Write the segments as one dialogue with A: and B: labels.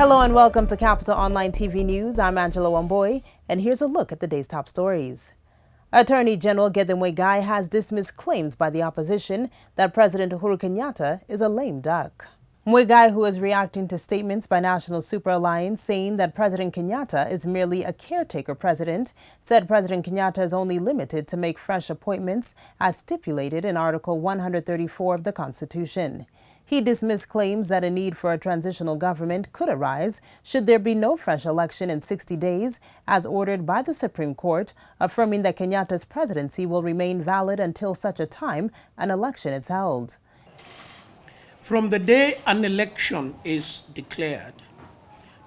A: Hello and welcome to Capital Online TV News. I'm Angela Wamboy, and here's a look at the day's top stories. Attorney General Githu Muigai has dismissed claims by the opposition that President Uhuru Kenyatta is a lame duck. Muigai, who is reacting to statements by National Super Alliance saying that President Kenyatta is merely a caretaker president, said President Kenyatta is only limited to make fresh appointments as stipulated in Article 134 of the Constitution. He dismissed claims that a need for a transitional government could arise should there be no fresh election in 60 days, as ordered by the Supreme Court, affirming that Kenyatta's presidency will remain valid until such a time an election is held.
B: From the day an election is declared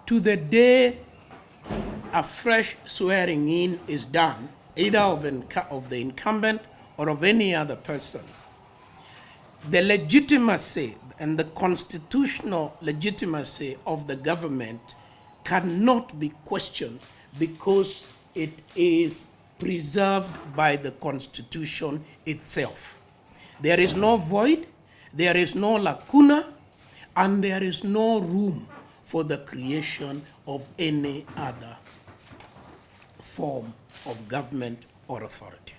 B: to the day a fresh swearing in is done, either of the incumbent or of any other person, the legitimacy and the constitutional legitimacy of the government cannot be questioned because it is preserved by the Constitution itself. There is no void, there is no lacuna, and there is no room for the creation of any other form of government or authority.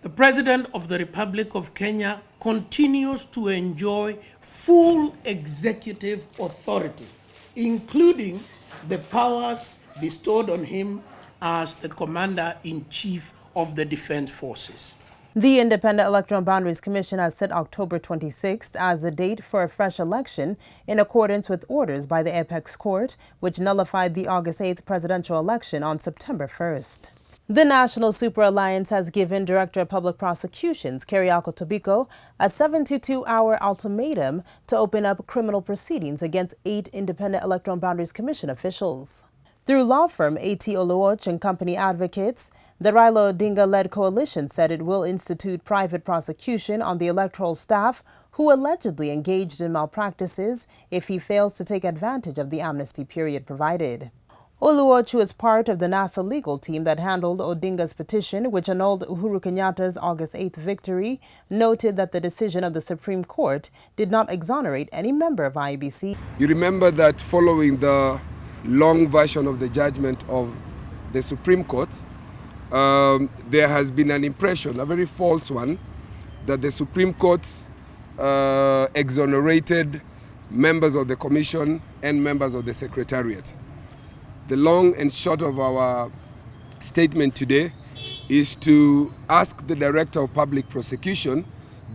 B: The President of the Republic of Kenya continues to enjoy full executive authority, including the powers bestowed on him as the Commander-in-Chief of the Defense Forces.
A: The Independent Electoral Boundaries Commission has set October 26th as the date for a fresh election in accordance with orders by the Apex Court, which nullified the August 8th presidential election on September 1st. The National Super Alliance has given Director of Public Prosecutions, Keriako Tobiko, a 72-hour ultimatum to open up criminal proceedings against 8 Independent Electoral Boundaries Commission officials. Through law firm A.T. Oluoch and Company Advocates, the Raila Odinga-led coalition said it will institute private prosecution on the electoral staff who allegedly engaged in malpractices if he fails to take advantage of the amnesty period provided. Oluoch, who is part of the NASA legal team that handled Odinga's petition, which annulled Uhuru Kenyatta's August 8th victory, noted that the decision of the Supreme Court did not exonerate any member of IEBC.
C: You remember that following the long version of the judgment of the Supreme Court, there has been an impression, a very false one, that the Supreme Court exonerated members of the Commission and members of the Secretariat. The long and short of our statement today is to ask the Director of Public Prosecution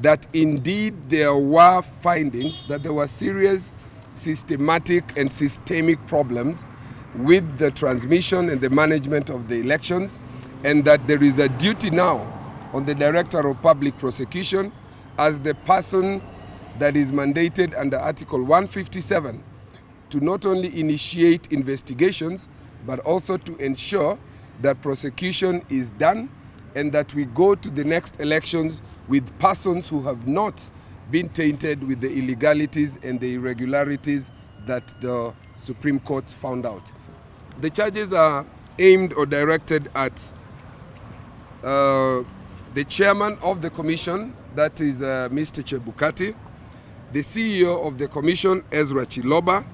C: that indeed there were findings that there were serious, systematic and systemic problems with the transmission and the management of the elections, and that there is a duty now on the Director of Public Prosecution as the person that is mandated under Article 157 to not only initiate investigations, but also to ensure that prosecution is done and that we go to the next elections with persons who have not been tainted with the illegalities and the irregularities that the Supreme Court found out. The charges are aimed or directed at the chairman of the commission, that is Mr. Chebukati, the CEO of the commission, Ezra Chiloba,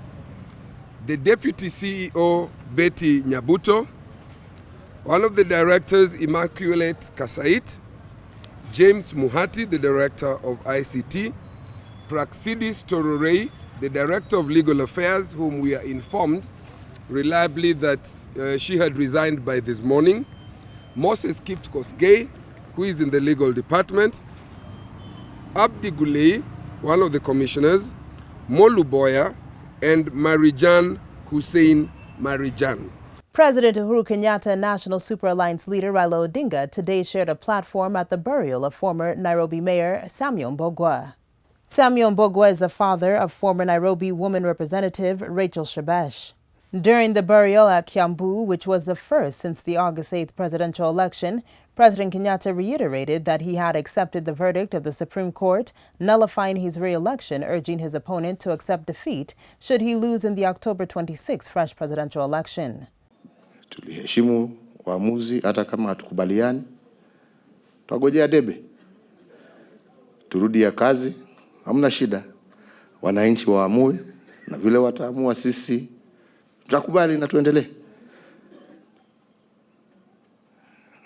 C: the deputy CEO, Betty Nyabuto, one of the directors, Immaculate Kasait, James Muhati, the director of ICT, Praxidis Tororei, the director of legal affairs, whom we are informed reliably that she had resigned by this morning, Moses Kipkosgei, who is in the legal department, Abdi Gulei, one of the commissioners, Molu Boya, and Marijan Hussein Marijan.
A: President Uhuru Kenyatta and National Super Alliance leader Raila Odinga today shared a platform at the burial of former Nairobi Mayor Samuel Mbogwa. Samuel Mbogwa is the father of former Nairobi woman representative Rachel Shebesh. During the burial at Kiambu, which was the first since the August 8th presidential election, President Kenyatta reiterated that he had accepted the verdict of the Supreme Court, nullifying his re-election, urging his opponent to accept defeat should he lose in the October 26th fresh presidential election.
D: Tuliheshimu waamuzi hata kama hatukubaliani. Twagojea debe. Turudi ya kazi, hamna shida. Wananchi waamue na vile wataamua, sisi tutakubali na tuendelee.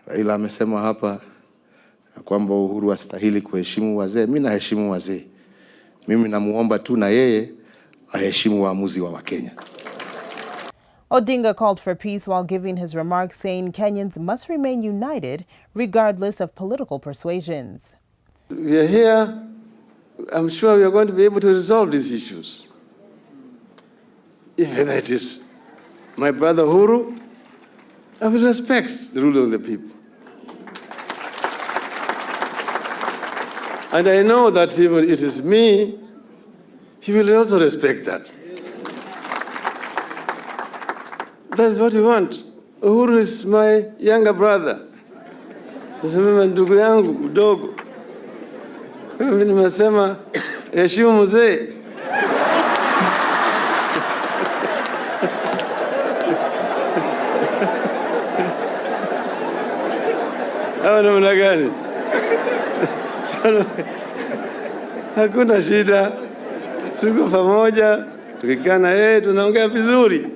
D: Raila amesema hapa kwamba Uhuru astahili kuheshimu wazee. Mimi naheshimu wazee. Mimi namuomba tu na yeye aheshimu waamuzi wa Wakenya.
A: Odinga called for peace while giving his remarks, saying Kenyans must remain united regardless of political persuasions.
E: We are here. I'm sure we are going to be able to resolve these issues. If it is my brother Uhuru, I will respect the rule of the people. And I know that even it is me, he will also respect that. That's what we want. Uhuru is my younger brother. Nasema ndugu yangu mdogo. Mimi nimesema heshimu mzee. Hawa namna gani? Hakuna shida. Tuko pamoja, tukikaa na yeye tunaongea vizuri.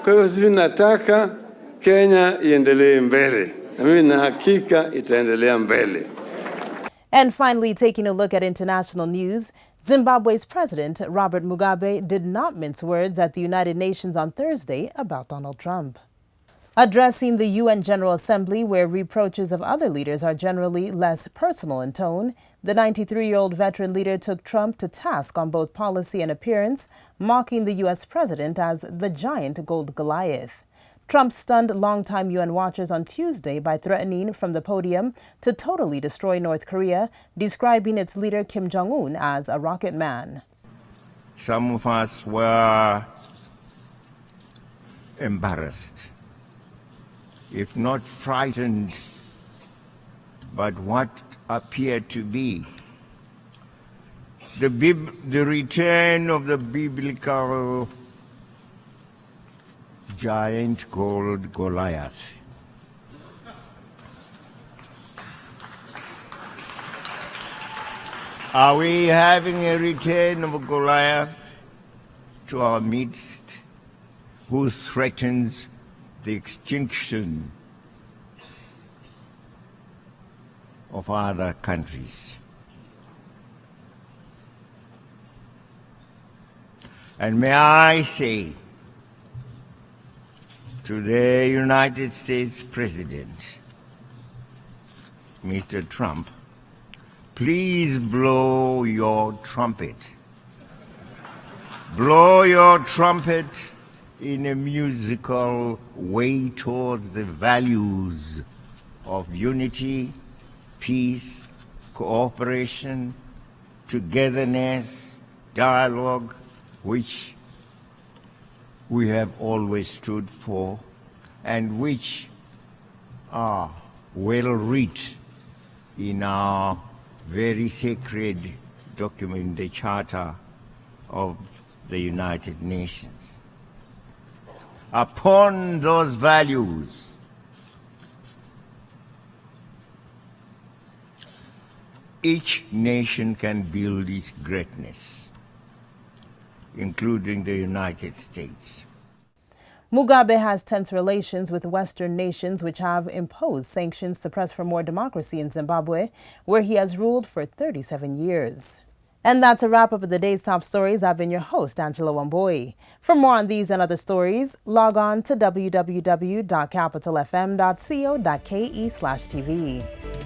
E: Kwa hivyo sisi nataka Kenya iendelee mbele. Na mimi na hakika itaendelea mbele.
A: And finally, taking a look at international news, Zimbabwe's President Robert Mugabe did not mince words at the United Nations on Thursday about Donald Trump. Addressing the UN General Assembly, where reproaches of other leaders are generally less personal in tone, the 93-year-old veteran leader took Trump to task on both policy and appearance, mocking the U.S. president as the Giant Gold Goliath. Trump stunned longtime UN watchers on Tuesday by threatening from the podium to totally destroy North Korea, describing its leader Kim Jong-un as a rocket man.
F: Some of us were embarrassed, if not frightened, but what appeared to be the return of the biblical Giant Gold Goliath. Are we having a return of a Goliath to our midst who threatens the extinction of other countries? And may I say to the United States President, Mr. Trump, please blow your trumpet. Blow your trumpet in a musical way towards the values of unity, peace, cooperation, togetherness, dialogue, which we have always stood for and which are well writ in our very sacred document, the Charter of the United Nations. Upon those values, each nation can build its greatness, including the United States.
A: Mugabe has tense relations with Western nations which have imposed sanctions to press for more democracy in Zimbabwe, where he has ruled for 37 years. And that's a wrap up of the day's top stories. I've been your host, Angela Wamboi. For more on these and other stories, log on to www.capitalfm.co.ke/TV.